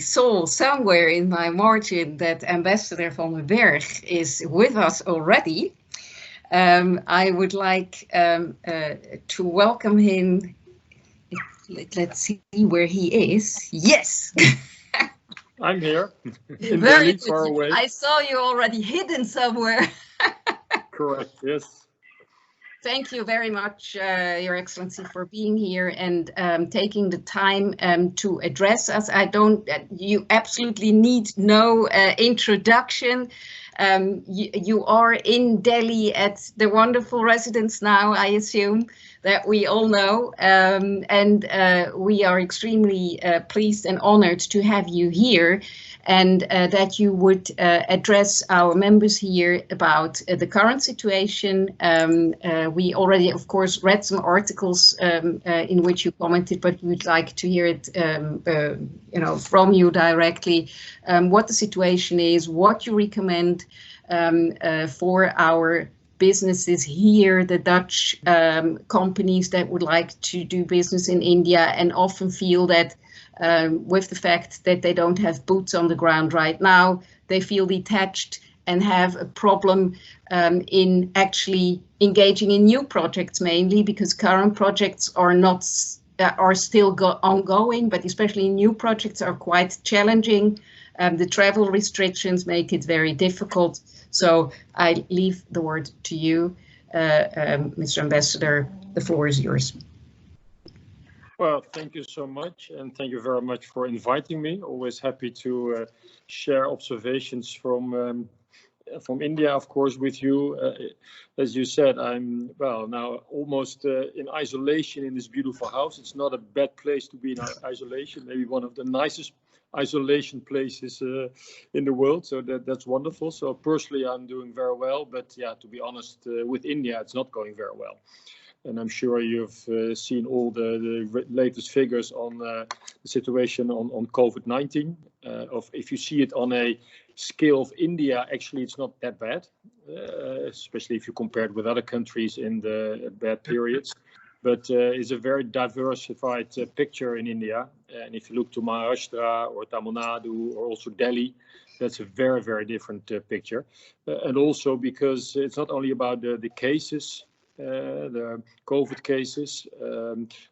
saw somewhere in my margin that Ambassador van Berg is with us already. I would like to welcome him. Let's see where he is. Yes. I'm here in Very Delhi, good. far away. I saw you already hidden somewhere. Correct, yes. Thank you very much, Your Excellency, for being here and taking the time to address us. You absolutely need no introduction. You are in Delhi at the wonderful residence now, I assume, that we all know. And we are extremely pleased and honored to have you here, and that you would address our members here about the current situation. We already, of course, read some articles in which you commented, but we'd like to hear it from you directly, what the situation is, what you recommend for our businesses here, the Dutch companies that would like to do business in India and often feel that with the fact that they don't have boots on the ground right now, they feel detached and have a problem in actually engaging in new projects, mainly because current projects are still ongoing, but especially new projects are quite challenging. The travel restrictions make it very difficult. So I leave the word to you, Mr. Ambassador. The floor is yours. Well, thank you so much, and thank you very much for inviting me. Always happy to share observations from India, of course, with you. As you said, I'm now almost in isolation in this beautiful house. It's not a bad place to be in isolation. Maybe one of the nicest isolation places in the world. So that's wonderful. So personally, I'm doing very well. But yeah, to be honest, with India, it's not going very well. And I'm sure you've seen all the latest figures on the situation on COVID-19. If you see it on a scale of India, actually, it's not that bad, especially if you compare it with other countries in the bad periods. But it's a very diversified picture in India. And if you look to Maharashtra or Tamil Nadu or also Delhi, that's a very, very different picture. And also because it's not only about the cases, the COVID cases,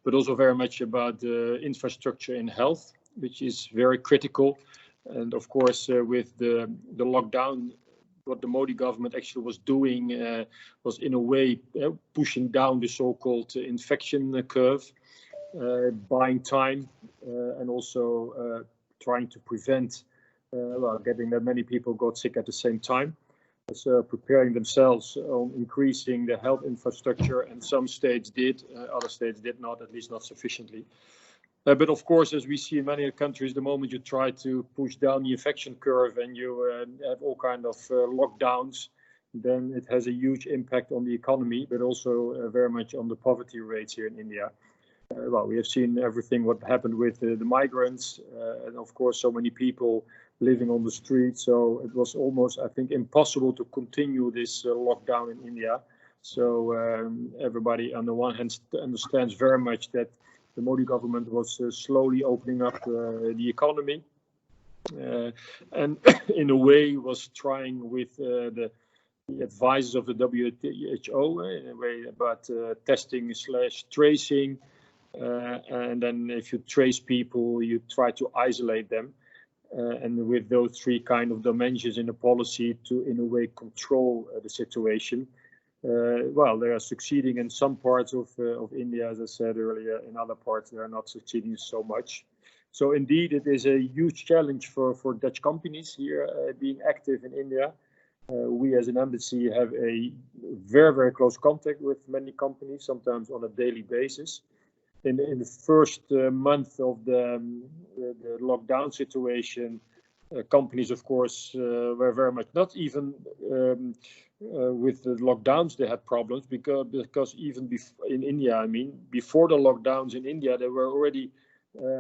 but also very much about the infrastructure in health, which is very critical. And of course, with the lockdown, what the Modi government actually was doing was in a way pushing down the so-called infection curve, buying time, and also trying to prevent getting that many people got sick at the same time. So preparing themselves on increasing the health infrastructure, and some states did, other states did not, at least not sufficiently. But of course, as we see in many countries, the moment you try to push down the infection curve and you have all kind of lockdowns, then it has a huge impact on the economy, but also very much on the poverty rates here in India. We have seen everything what happened with the migrants, and of course, so many people living on the street. So it was almost, I think, impossible to continue this lockdown in India. So everybody, on the one hand, understands very much that the Modi government was slowly opening up the economy, and in a way was trying with the advices of the WHO in a way about testing / tracing. And then if you trace people, you try to isolate them. And with those three kind of dimensions in the policy to, in a way, control the situation. They are succeeding in some parts of India, as I said earlier. In other parts, they are not succeeding so much. So indeed, it is a huge challenge for Dutch companies here being active in India. We as an embassy have a very, very close contact with many companies, sometimes on a daily basis. In the first month of the lockdown situation, companies, of course, were very much not even with the lockdowns. They had problems because even in India, I mean, before the lockdowns in India, they were already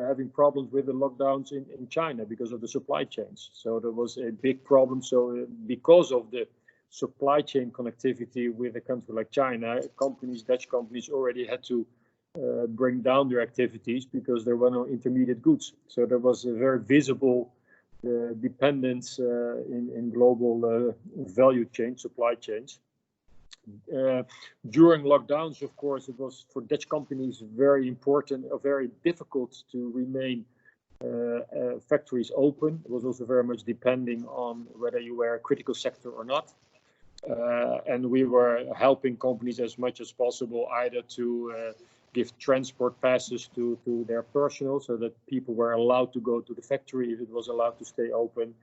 having problems with the lockdowns in China because of the supply chains. So there was a big problem. So because of the supply chain connectivity with a country like China, Dutch companies already had to bring down their activities because there were no intermediate goods. So there was a very visible dependence in global value chain, supply chains. During lockdowns, of course, it was for Dutch companies very important or very difficult to remain factories open. It was also very much depending on whether you were a critical sector or not. And we were helping companies as much as possible, either to give transport passes to their personnel so that people were allowed to go to the factory if it was allowed to stay open.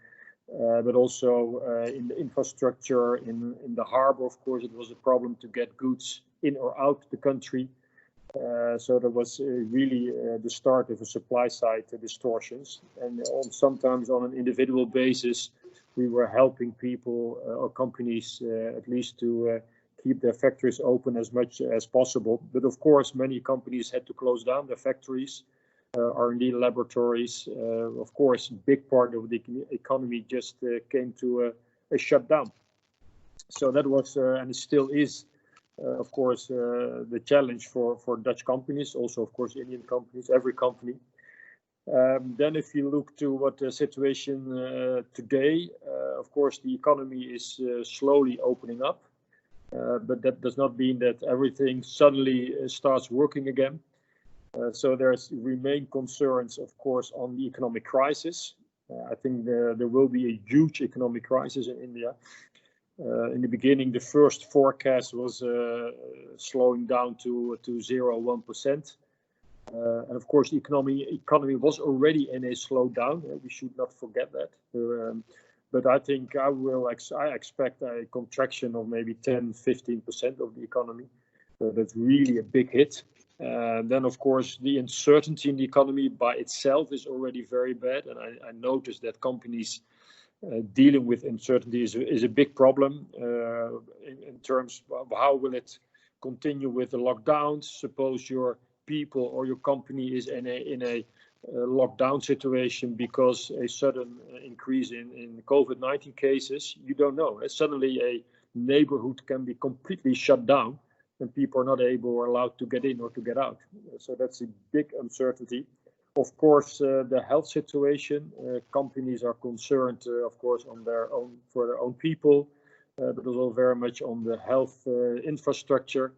But also in the infrastructure, in the harbor, of course, it was a problem to get goods in or out the country. So there was really the start of a supply side distortions. And sometimes on an individual basis, we were helping people or companies at least to keep their factories open as much as possible. But of course, many companies had to close down their factories. R&D laboratories, of course, a big part of the economy just came to a shutdown. So that was, and it still is, of course, the challenge for Dutch companies, also, of course, Indian companies, every company. Then if you look to what the situation today, of course, the economy is slowly opening up, but that does not mean that everything suddenly starts working again. So there's remain concerns, of course, on the economic crisis. I think there will be a huge economic crisis in India. In the beginning, the first forecast was slowing down to 0.1%. And of course, the economy was already in a slowdown. We should not forget that. But I think I expect a contraction of maybe 10-15% of the economy. So that's really a big hit. Then, of course, the uncertainty in the economy by itself is already very bad. And I noticed that companies dealing with uncertainty is a big problem in terms of how will it continue with the lockdowns. Suppose your people or your company is in a lockdown situation because a sudden increase in COVID-19 cases, you don't know. Suddenly a neighborhood can be completely shut down and people are not able or allowed to get in or to get out. So that's a big uncertainty. Of course, the health situation, companies are concerned, of course, for their own people, but also very much on the health infrastructure.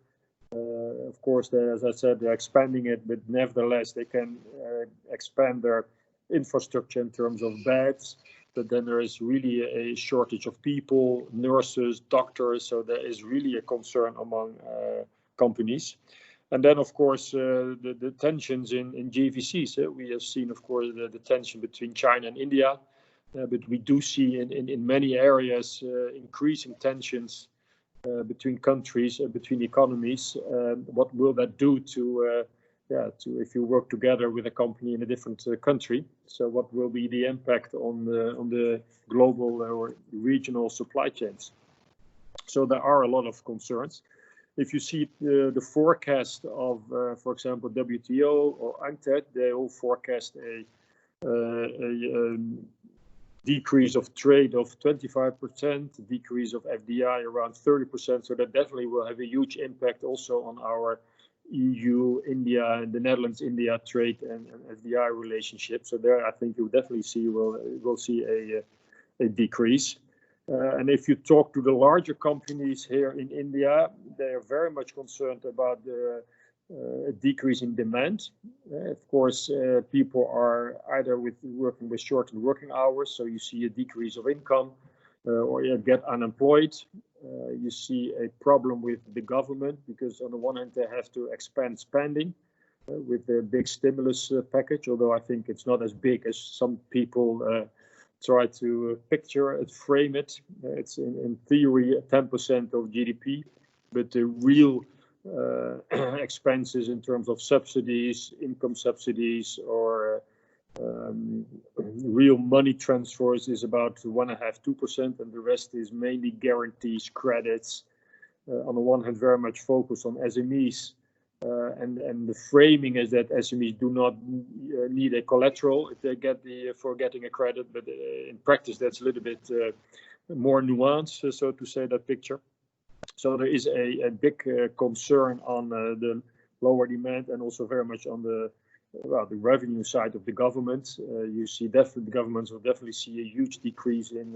Of course, as I said, they're expanding it, but nevertheless, they can expand their infrastructure in terms of beds. But then there is really a shortage of people, nurses, doctors. So there is really a concern among companies. And then, of course, the tensions in GVCs. We have seen, of course, the tension between China and India. But we do see in many areas increasing tensions between countries, between economies. What will that do to if you work together with a company in a different country? So what will be the impact on the global or regional supply chains? So there are a lot of concerns. If you see the forecast of, for example, WTO or NICCT, they all forecast a decrease of trade of 25%, decrease of FDI around 30%. So that definitely will have a huge impact also on our EU, India, and the Netherlands, India trade and FDI relationship. So there, I think you'll definitely see we'll see a decrease. And if you talk to the larger companies here in India, they are very much concerned about the decrease in demand. Of course, people are either working with shortened working hours, so you see a decrease of income, or you get unemployed. You see a problem with the government because on the one hand they have to expand spending with the big stimulus package, although I think it's not as big as some people try to picture it, frame it. It's in theory 10% of GDP, but the real expenses in terms of subsidies, income subsidies, or real money transfers is about 1.5–2%, and the rest is mainly guarantees, credits. On the one hand, very much focused on SMEs, and the framing is that SMEs do not need a collateral if they get for getting a credit, but in practice that's a little bit more nuanced, so to say, that picture. So there is a big concern on the lower demand, and also very much on the revenue side of the government. You see definitely the governments will definitely see a huge decrease in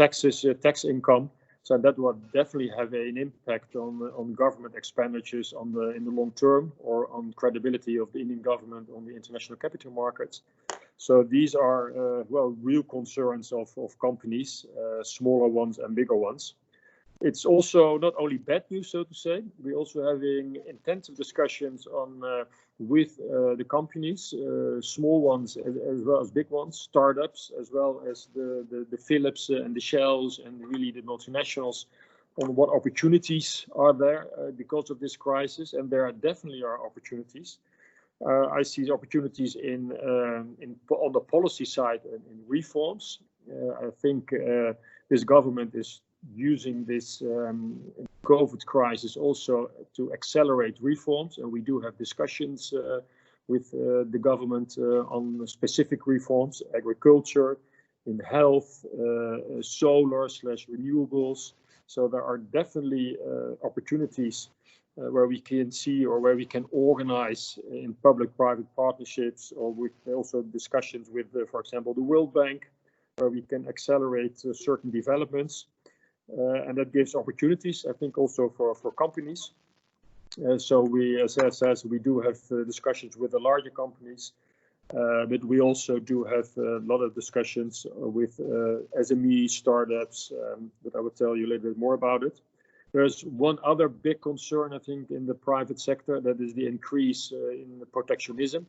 taxes, tax income. So that will definitely have an impact on government expenditures in the long term, or on credibility of the Indian government on the international capital markets. So these are real concerns of companies, smaller ones and bigger ones. It's also not only bad news, so to say. We're also having intensive discussions with the companies, small ones as well as big ones, startups, as well as the Philips and the Shells and really the multinationals, on what opportunities are there because of this crisis. And there definitely are opportunities. I see opportunities on the policy side and in reforms. I think this government is using this COVID crisis also to accelerate reforms, and we do have discussions with the government on specific reforms, agriculture, in health, solar/renewables. So there are definitely opportunities where we can see, or where we can organize in public-private partnerships, or with also discussions with, for example, the World Bank, where we can accelerate certain developments. And that gives opportunities, I think, also for companies. So we, as I said, we do have discussions with the larger companies, but we also do have a lot of discussions with SME startups, but I will tell you a little bit more about it. There's one other big concern, I think, in the private sector, that is the increase in protectionism.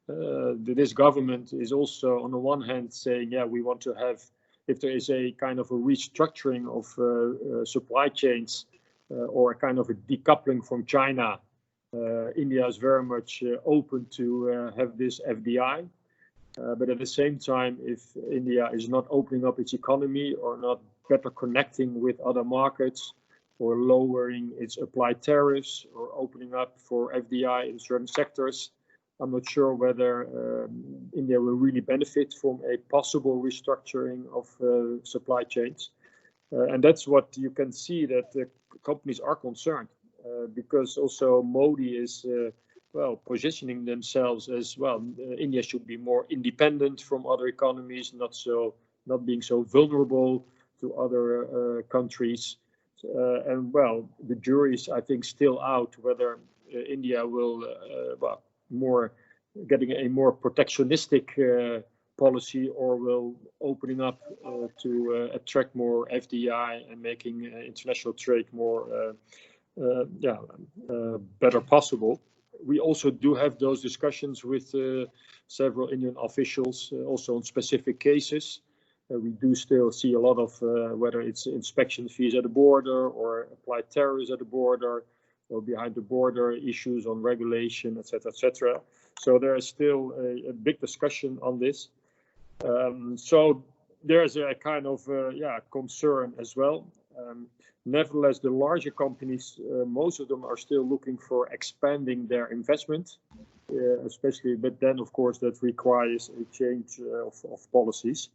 This government is also, on the one hand, saying, yeah, we want to have, if there is a kind of a restructuring of supply chains or a kind of a decoupling from China, India is very much open to have this FDI. But at the same time, if India is not opening up its economy, or not better connecting with other markets, or lowering its applied tariffs, or opening up for FDI in certain sectors, I'm not sure whether India will really benefit from a possible restructuring of supply chains. And that's what you can see, that the companies are concerned, because also Modi is positioning themselves as well. India should be more independent from other economies, not being so vulnerable to other countries. And the jury is, I think, still out whether India will more getting a more protectionistic policy, or will opening up to attract more FDI and making international trade more better possible. We also do have those discussions with several Indian officials, also on specific cases. We do still see a lot of whether it's inspection fees at the border, or applied tariffs at the border, or behind the border issues on regulation, etc., etc. So there is still a big discussion on this. So there's a kind of concern as well. Nevertheless, the larger companies, most of them are still looking for expanding their investment, especially. But then, of course, that requires a change of policies.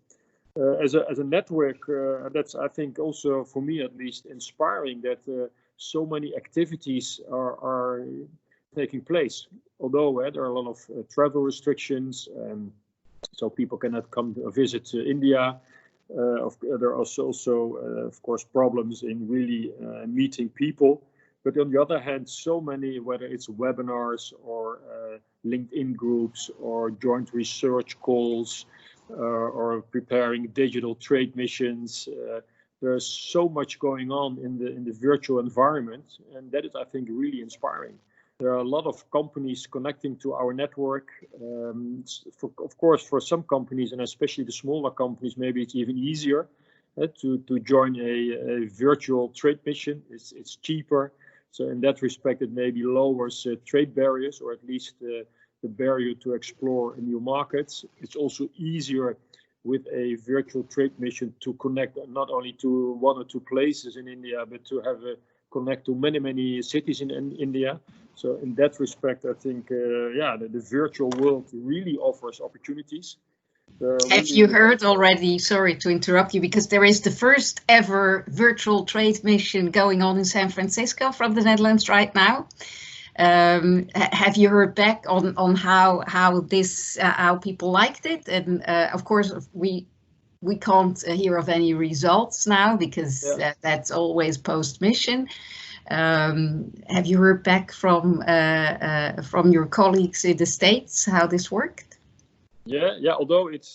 As a network, that's, I think, also for me at least, inspiring that so many activities are taking place. Although there are a lot of travel restrictions, so people cannot come to visit India. There are also, of course, problems in really meeting people. But on the other hand, so many, whether it's webinars or LinkedIn groups or joint research calls, or preparing digital trade missions. There's so much going on in the virtual environment, and that is, I think, really inspiring. There are a lot of companies connecting to our network. Of course, for some companies, and especially the smaller companies, maybe it's even easier to join a virtual trade mission. It's cheaper. So in that respect, it maybe lowers trade barriers, or at least the barrier to explore new markets. It's also easier with a virtual trade mission to connect not only to one or two places in India, but to have connect to many cities in India. So in that respect, I think the virtual world really offers opportunities. Have you heard already, sorry to interrupt you, because there is the first ever virtual trade mission going on in San Francisco from the Netherlands right now. Have you heard back on how people liked it? And of course, we can't hear of any results now because that's always post mission. Have you heard back from your colleagues in the States how this worked? Yeah. Although it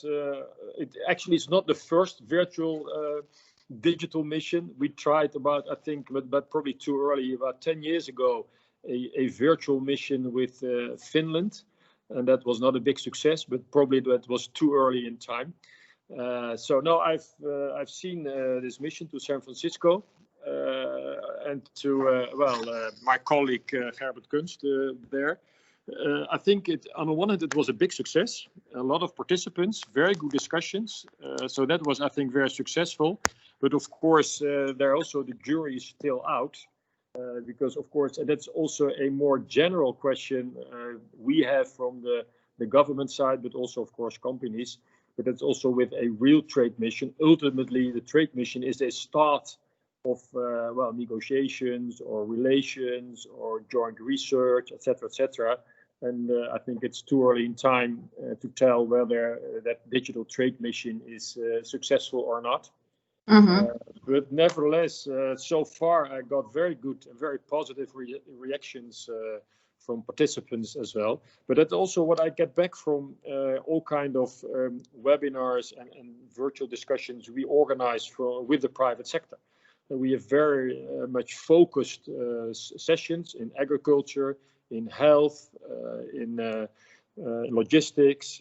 actually is not the first virtual digital mission. We tried about, I think, but probably too early, about 10 years ago, a virtual mission with Finland, and that was not a big success, but probably that was too early in time. So no, I've seen this mission to San Francisco and to my colleague Gerbert Kunst there. I think on the one hand it was a big success, a lot of participants, very good discussions. So that was, I think, very successful. But of course, there also the jury is still out. Because of course, and that's also a more general question we have from the government side, but also of course companies. But that's also with a real trade mission. Ultimately, the trade mission is a start of negotiations or relations or joint research, etc., etc. And I think it's too early in time to tell whether that digital trade mission is successful or not. But nevertheless, so far I got very good and very positive reactions from participants as well. But that's also what I get back from all kind of webinars and virtual discussions we organize with the private sector. We have very much focused sessions in agriculture, in health, in logistics,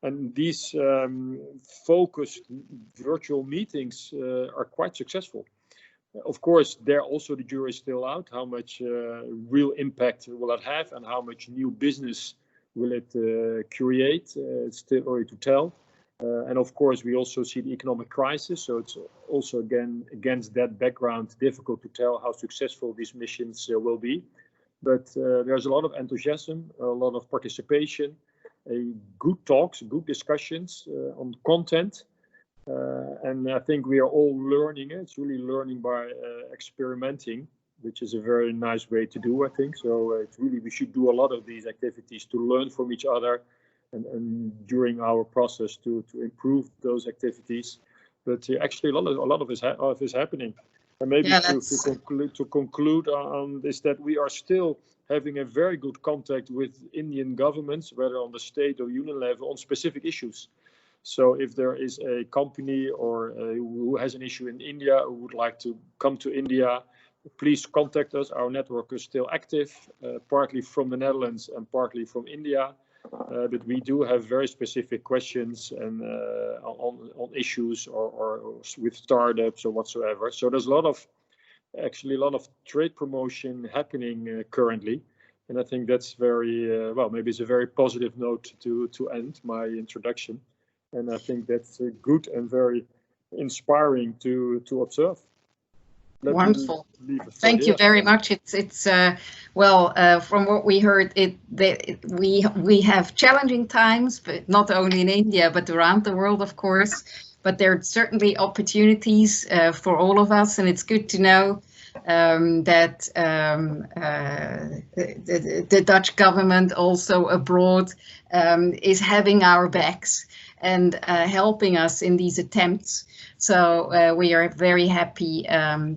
and these focused virtual meetings are quite successful. Of course, there also the jury is still out. How much real impact will it have, and how much new business will it create? It's still early to tell. And of course, we also see the economic crisis. So it's also, again, against that background, difficult to tell how successful these missions will be. But there's a lot of enthusiasm, a lot of participation, good talks, good discussions on content. And I think we are all learning. It's really learning by experimenting, which is a very nice way to do, I think. So it's really, we should do a lot of these activities to learn from each other and during our process to improve those activities. But actually a lot of it is happening. And maybe to conclude on this, that we are still having a very good contact with Indian governments, whether on the state or union level, on specific issues. So if there is a company or who has an issue in India who would like to come to India, please contact us. Our network is still active, partly from the Netherlands and partly from India. But we do have very specific questions and on issues or with startups or whatsoever. So there's a lot of trade promotion happening currently, and I think that's very maybe it's a very positive note to end my introduction, and I think that's good and very inspiring to observe. Wonderful. Thank you very much. It's from what we heard, we have challenging times, but not only in India, but around the world, of course. But there are certainly opportunities for all of us, and it's good to know that the Dutch government also abroad is having our backs and helping us in these attempts. So we are very happy to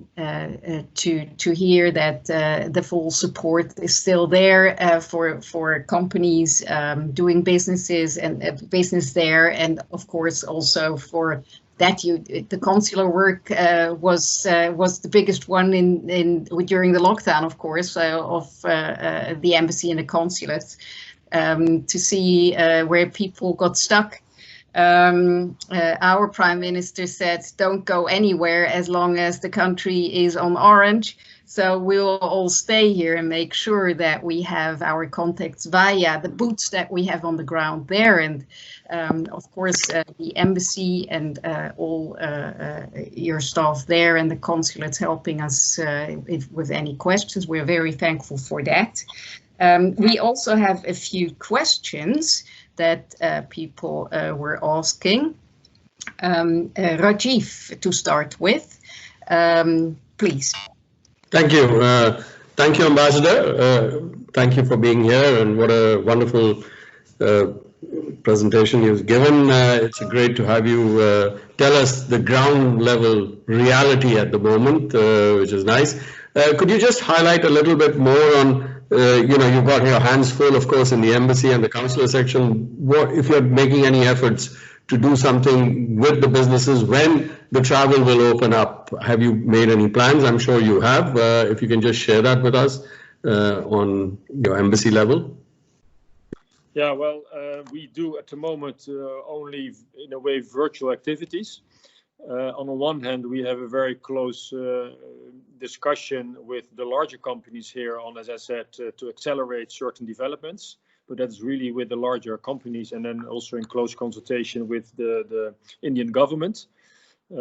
hear that the full support is still there for companies doing businesses and business there, and of course also for that the consular work was the biggest one during the lockdown, of course, of the embassy and the consulate, to see where people got stuck. Our Prime Minister said, don't go anywhere as long as the country is on orange. So we'll all stay here and make sure that we have our contacts via the boots that we have on the ground there. And of course, the embassy and all your staff there and the consulates helping us with any questions. We're very thankful for that. We also have a few questions that people were asking. Rajiv, to start with, please. Thank you. Thank you, Ambassador. Thank you for being here, and what a wonderful presentation you've given. It's great to have you tell us the ground level reality at the moment, which is nice. Could you just highlight a little bit more on, you've got your hands full, of course, in the embassy and the consular section. What, if you're making any efforts to do something with the businesses when the travel will open up? Have you made any plans? I'm sure you have. If you can just share that with us on your embassy level. Yeah, well, we do at the moment only, in a way, virtual activities. On the one hand, we have a very close discussion with the larger companies here on, as I said, to accelerate certain developments. But that's really with the larger companies, and then also in close consultation with the Indian government.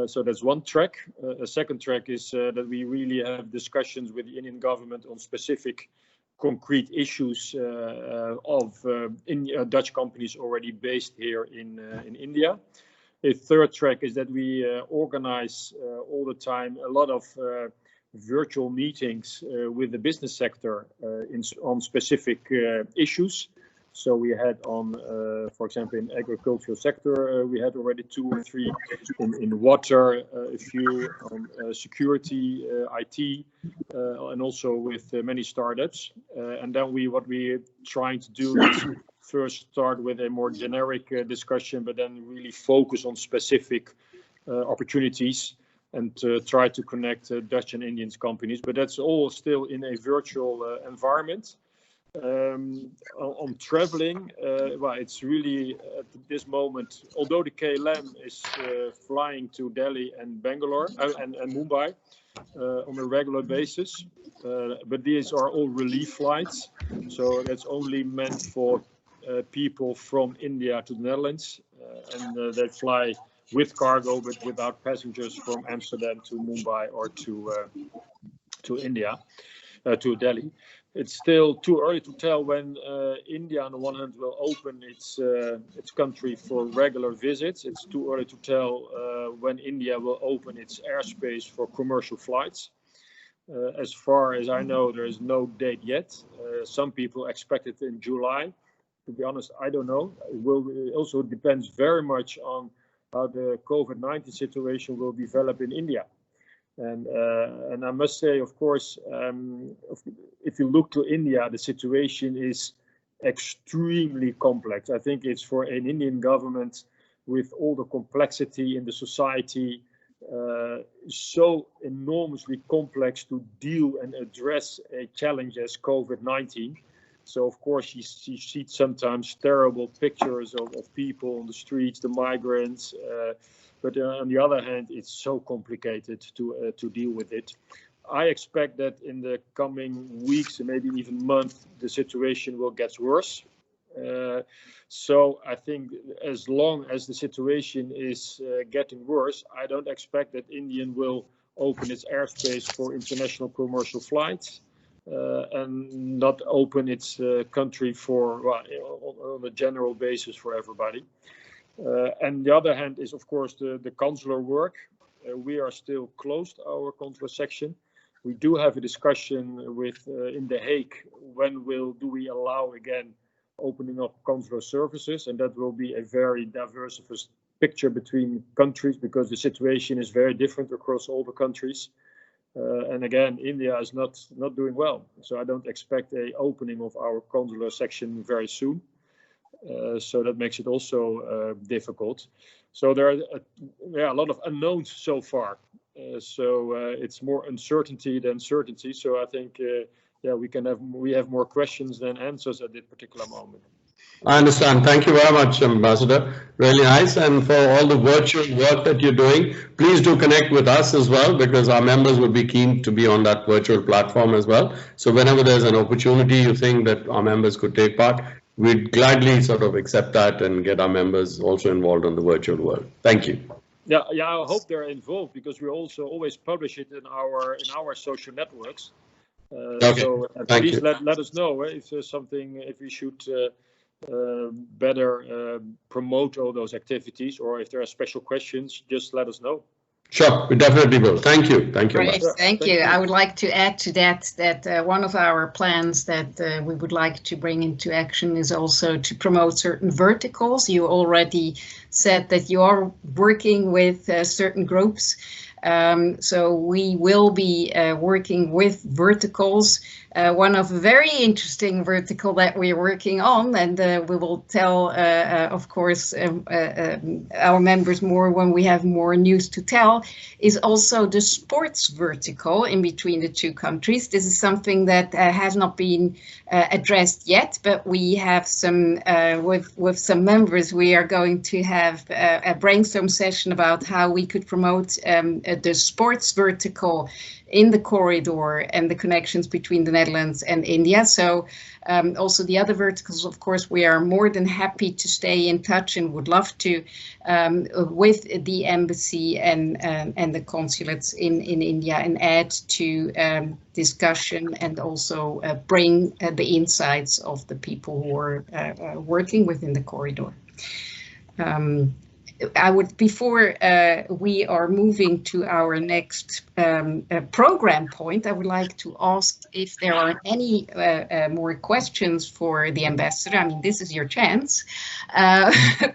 So that's one track. A second track is that we really have discussions with the Indian government on specific concrete issues of Dutch companies already based here in India. A third track is that we organize all the time a lot of virtual meetings with the business sector on specific issues. So we had on, for example, in agricultural sector, we had already 2 or 3, in water, a few on security, IT, and also with many startups. And then what we're trying to do is first start with a more generic discussion, but then really focus on specific opportunities and try to connect Dutch and Indian companies. But that's all still in a virtual environment. On traveling, well, it's really at this moment, although the KLM is flying to Delhi and Bangalore and Mumbai on a regular basis, but these are all relief flights, so that's only meant for people from India to the Netherlands, and they fly with cargo but without passengers from Amsterdam to Mumbai or to India, to Delhi. It's still too early to tell when India, on the one hand, will open its country for regular visits. It's too early to tell when India will open its airspace for commercial flights. As far as I know, there is no date yet. Some people expect it in July. To be honest, I don't know. It also depends very much on how the COVID-19 situation will develop in India. And I must say, of course, if you look to India, the situation is extremely complex. I think it's for an Indian government with all the complexity in the society, so enormously complex to deal and address a challenge as COVID-19. So, of course, you see sometimes terrible pictures of people on the streets, the migrants. But on the other hand, it's so complicated to deal with it. I expect that in the coming weeks and maybe even months, the situation will get worse. So I think as long as the situation is getting worse, I don't expect that India will open its airspace for international commercial flights and not open its country for, well, on a general basis for everybody. And the other hand is, of course, the consular work. We are still closed, our consular section. We do have a discussion with in The Hague, when do we allow again opening up consular services, and that will be a very diverse picture between countries, because the situation is very different across all the countries. And again, India is not doing well, so I don't expect a opening of our consular section very soon. So that makes it also difficult. So there are a lot of unknowns so far. So it's more uncertainty than certainty. So I think we have more questions than answers at this particular moment. I understand. Thank you very much, Ambassador. Really nice. And for all the virtual work that you're doing, please do connect with us as well, because our members would be keen to be on that virtual platform as well. So whenever there's an opportunity you think that our members could take part, we'd gladly sort of accept that and get our members also involved on the virtual world. Thank you. Yeah, I hope they're involved, because we also always publish it in our social networks. Okay. So please let us know if there's something, if we should better promote all those activities, or if there are special questions, just let us know. Sure, we definitely will. Thank you. Thank you. Great, thank you. I would like to add to that one of our plans that we would like to bring into action is also to promote certain verticals. You already said that you are working with certain groups. So we will be working with verticals. One of a very interesting vertical that we're working on, and we will tell, of course, our members more when we have more news to tell, is also the sports vertical in between the two countries. This is something that has not been addressed yet, but we have some, with some members, we are going to have a brainstorm session about how we could promote the sports vertical in the corridor and the connections between the Netherlands and India. So also the other verticals, of course, we are more than happy to stay in touch and would love to with the embassy and the consulates in India and add to discussion and also bring the insights of the people who are working within the corridor. I would, before we are moving to our next program point, I would like to ask if there are any more questions for the ambassador. I mean, this is your chance.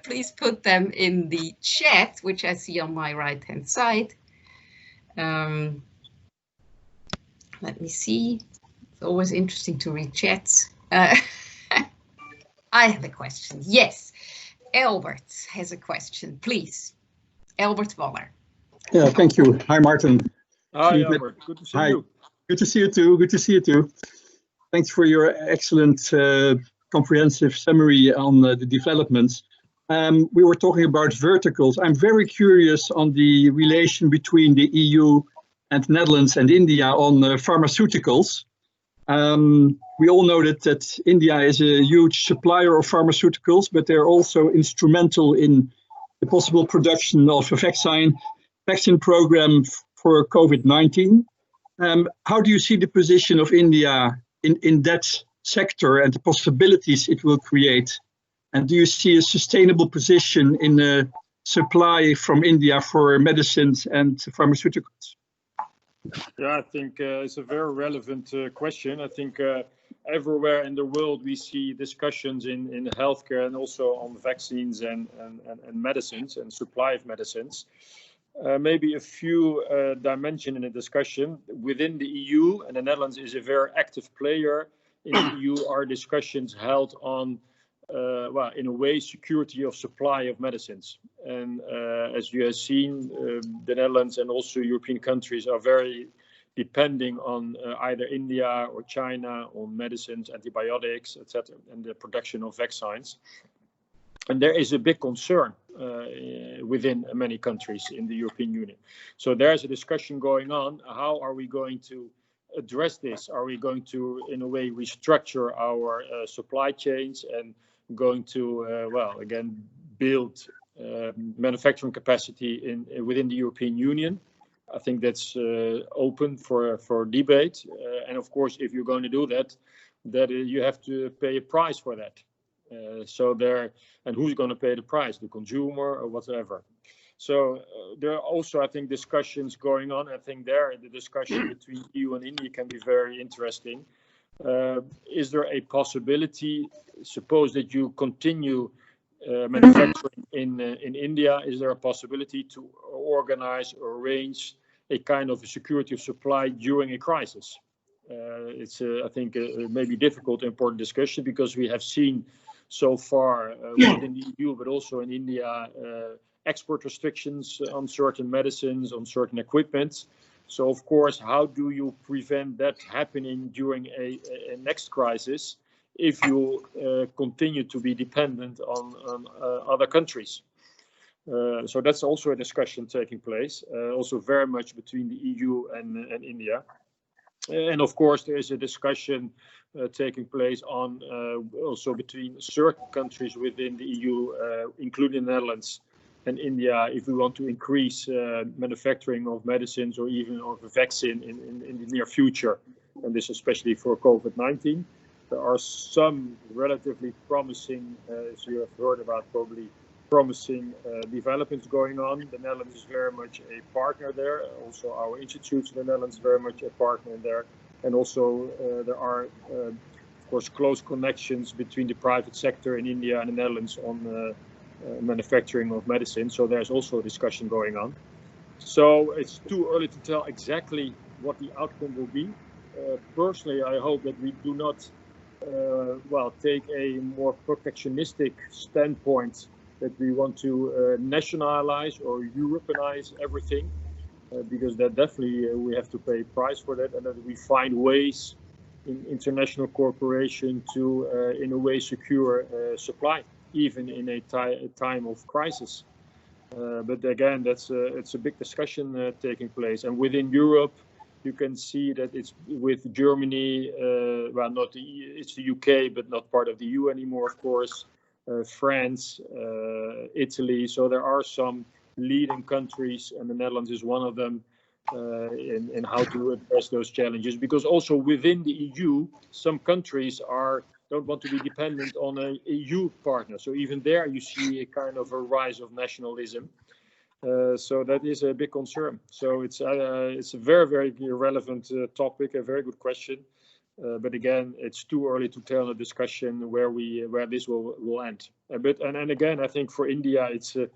Please put them in the chat, which I see on my right-hand side. Let me see. It's always interesting to read chats. I have a question. Yes. Albert has a question, please. Albert Waller. Yeah, thank you. Hi, Martin. Hi, Albert. Good to see you. Good to see you too. Good to see you too. Thanks for your excellent, comprehensive summary on the developments. We were talking about verticals. I'm very curious on the relation between the EU and Netherlands and India on pharmaceuticals. We all know that India is a huge supplier of pharmaceuticals, but they're also instrumental in the possible production of a vaccine program for COVID-19. How do you see the position of India in that sector and the possibilities it will create? And do you see a sustainable position in the supply from India for medicines and pharmaceuticals? Yeah, I think it's a very relevant question. I think everywhere in the world we see discussions in healthcare and also on vaccines and medicines and supply of medicines. Maybe a few dimensions in the discussion. Within the EU, and the Netherlands is a very active player. In the EU are discussions held on, well, in a way, security of supply of medicines. And as you have seen, the Netherlands and also European countries are very depending on either India or China on medicines, antibiotics, etc., and the production of vaccines. And there is a big concern within many countries in the European Union. So there's a discussion going on. How are we going to address this? Are we going to, in a way, restructure our supply chains and going to, well, again, build manufacturing capacity within the European Union? I think that's open for debate. And of course, if you're going to do that, you have to pay a price for that. And who's going to pay the price? The consumer or whatever. So there are also, I think, discussions going on. I think the discussion between EU and India can be very interesting. Is there a possibility, suppose that you continue manufacturing in India, is there a possibility to organize or arrange a kind of a security of supply during a crisis? It's, I think, maybe difficult, important discussion, because we have seen so far within the EU, but also in India, export restrictions on certain medicines, on certain equipment. So, of course, how do you prevent that happening during a next crisis if you continue to be dependent on other countries? So that's also a discussion taking place, also very much between the EU and India. And of course, there is a discussion taking place on also between certain countries within the EU, including the Netherlands and India, if we want to increase manufacturing of medicines or even of a vaccine in the near future, and this especially for COVID-19. There are some relatively promising, as you have heard about, probably promising developments going on. The Netherlands is very much a partner there. Also, our institutes in the Netherlands very much a partner there. And also, there are, of course, close connections between the private sector in India and the Netherlands on manufacturing of medicine. So there's also a discussion going on. So it's too early to tell exactly what the outcome will be. Personally, I hope that we do not, take a more protectionistic standpoint, that we want to nationalize or Europeanize everything, because that definitely we have to pay a price for that, and that we find ways in international cooperation to, in a way, secure supply, even in a time of crisis. But again, it's a big discussion taking place, and within Europe, you can see that it's with Germany, it's the UK, but not part of the EU anymore, of course. France, Italy. So there are some leading countries, and the Netherlands is one of them, in how to address those challenges. Because also within the EU, some countries don't want to be dependent on an EU partner. So even there, you see a kind of a rise of nationalism. So that is a big concern. So it's a very, very relevant topic, a very good question. But again, it's too early to tell a discussion where this will end. And again, I think for India, it's a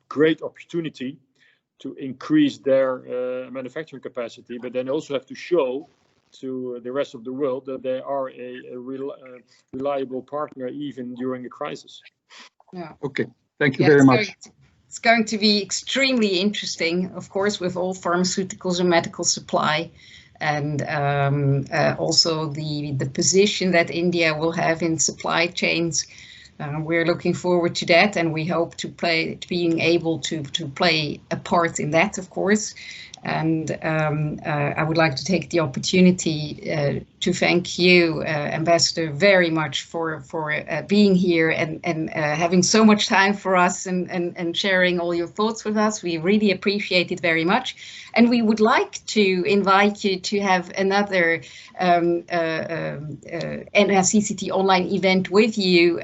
great opportunity to increase their manufacturing capacity, but then also have to show to the rest of the world that they are a reliable partner even during a crisis. Yeah. Okay, thank you very much. It's going to be extremely interesting, of course, with all pharmaceuticals and medical supply. And also the position that India will have in supply chains. We're looking forward to that, and we hope to being able to play a part in that, of course. And I would like to take the opportunity to thank you, Ambassador, very much for being here and having so much time for us and sharing all your thoughts with us. We really appreciate it very much. And we would like to invite you to have another NICCT online event with you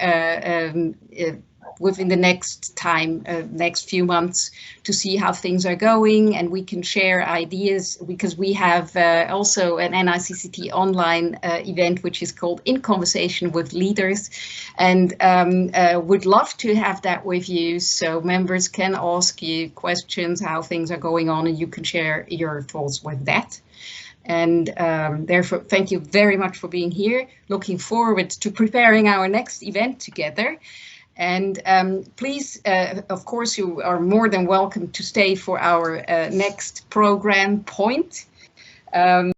within the next few months, to see how things are going, and we can share ideas, because we have also an NICCT online event which is called In Conversation with Leaders, and would love to have that with you, so members can ask you questions, how things are going on, and you can share your thoughts with that. And therefore, thank you very much for being here. Looking forward to preparing our next event together. And please, of course, you are more than welcome to stay for our next program point.